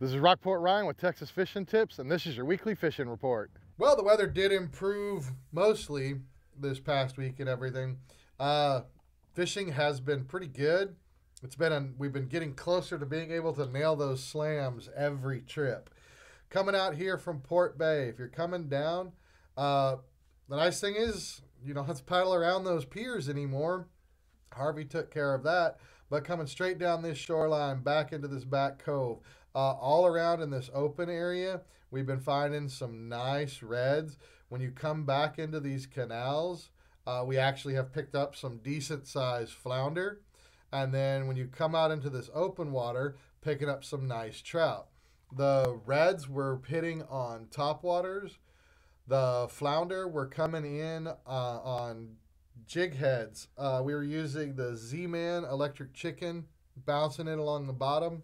This is Rockport Ryan with Texas Fishing Tips, and this is your weekly fishing report. Well, the weather did improve mostly this past week and everything. Fishing has been pretty good. We've been getting closer to being able to nail those slams every trip. Coming out here from Port Bay, if you're coming down, the nice thing is you don't have to paddle around those piers anymore. Harvey took care of that. But coming straight down this shoreline, back into this back cove, all around in this open area, we've been finding some nice reds. When you come back into these canals, we actually have picked up some decent sized flounder. And then when you come out into this open water, picking up some nice trout. The reds were hitting on topwaters. The flounder were coming in on jig heads. We were using the Z-Man electric chicken, bouncing it along the bottom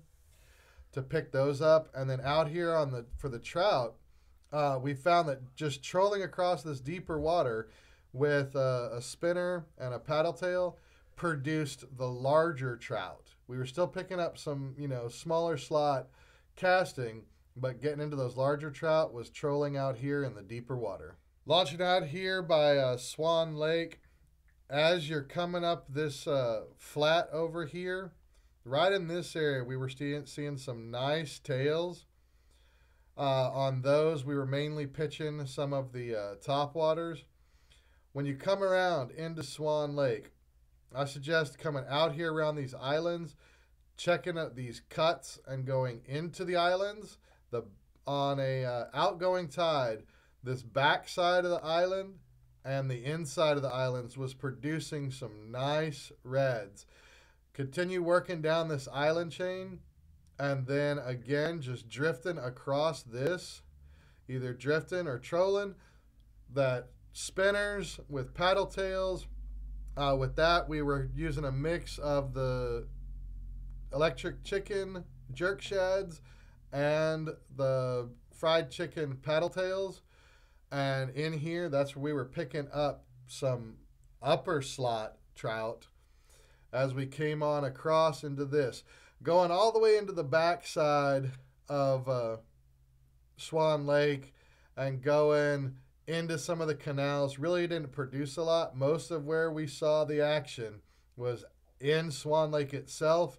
to pick those up. And then out here for the trout, we found that just trolling across this deeper water with a spinner and a paddle tail produced the larger trout. We were still picking up some, smaller slot casting, but getting into those larger trout was trolling out here in the deeper water. Launching out here by Swan Lake. As you're coming up this flat over here, right in this area, we were seeing some nice tails. On those, we were mainly pitching some of the top waters. When you come around into Swan Lake, I suggest coming out here around these islands, checking out these cuts and going into the islands. On a outgoing tide, this back side of the island and the inside of the islands was producing some nice reds. Continue working down this island chain, and then again just drifting across this, either drifting or trolling, that spinners with paddle tails. With that, we were using a mix of the electric chicken jerk shads and the fried chicken paddle tails. And in here, that's where we were picking up some upper slot trout as we came on across into this. Going all the way into the backside of Swan Lake and going into some of the canals. Really didn't produce a lot. Most of where we saw the action was in Swan Lake itself,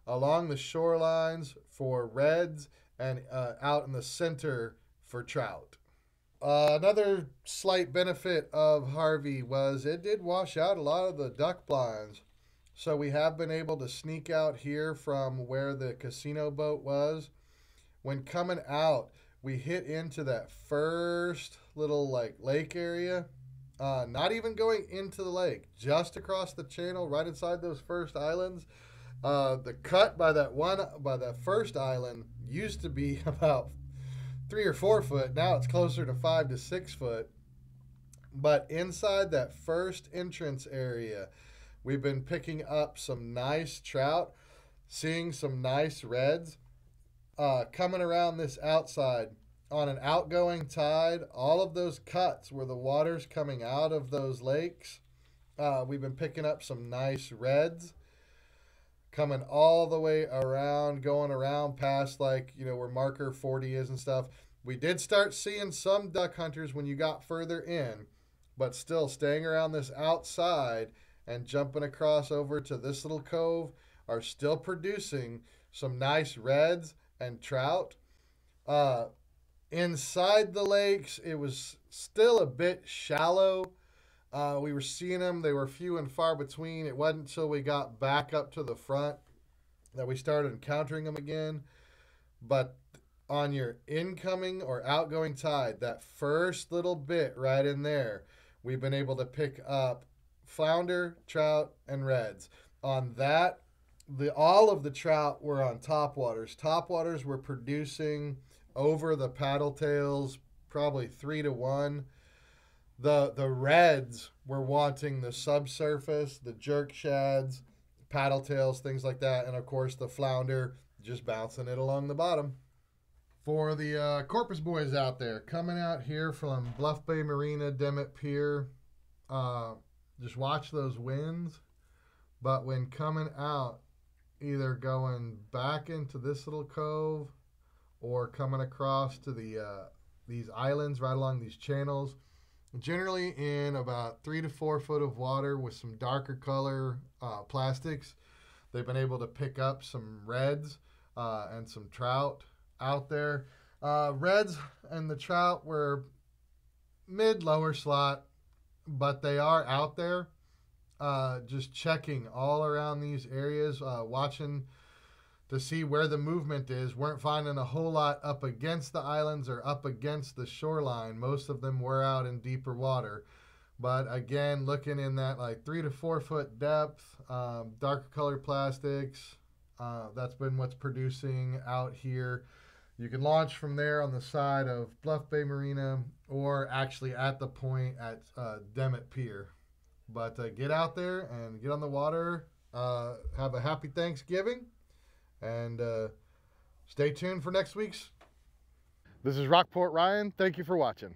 along the shorelines for reds, and out in the center for trout. Another slight benefit of Harvey was it did wash out a lot of the duck blinds. So we have been able to sneak out here from where the casino boat was. When coming out, we hit into that first little lake area. Not even going into the lake, just across the channel, right inside those first islands. The cut by that first island used to be about 3 or 4 foot. Now it's closer to 5 to 6 foot. But inside that first entrance area, we've been picking up some nice trout, seeing some nice reds. Coming around this outside on an outgoing tide, all of those cuts where the water's coming out of those lakes, we've been picking up some nice reds. Coming all the way around, going around past where marker 40 is and stuff. We did start seeing some duck hunters when you got further in, but still staying around this outside and jumping across over to this little cove are still producing some nice reds and trout. Inside the lakes, it was still a bit shallow. We were seeing them. They were few and far between. It wasn't until we got back up to the front that we started encountering them again. But on your incoming or outgoing tide, that first little bit right in there, we've been able to pick up flounder, trout, and reds. On that, all of the trout were on topwaters. Topwaters were producing over the paddle tails probably 3 to 1. The reds were wanting the subsurface, the jerk shads, paddle tails, things like that, and of course the flounder just bouncing it along the bottom. For the Corpus boys out there, coming out here from Bluff Bay Marina, Demet Pier, just watch those winds. But when coming out, either going back into this little cove or coming across to these islands right along these channels. Generally in about 3 to 4 foot of water with some darker color plastics. They've been able to pick up some reds and some trout out there. Reds and the trout were mid-lower slot, but they are out there. Just checking all around these areas, watching to see where the movement is. Weren't finding a whole lot up against the islands or up against the shoreline. Most of them were out in deeper water. But again, looking in that like 3 to 4 foot depth, darker colored plastics, that's been what's producing out here. You can launch from there on the side of Bluff Bay Marina or actually at the point at Demet Pier. But get out there and get on the water. Have a happy Thanksgiving. And stay tuned for next week's. This is Rockport Ryan. Thank you for watching.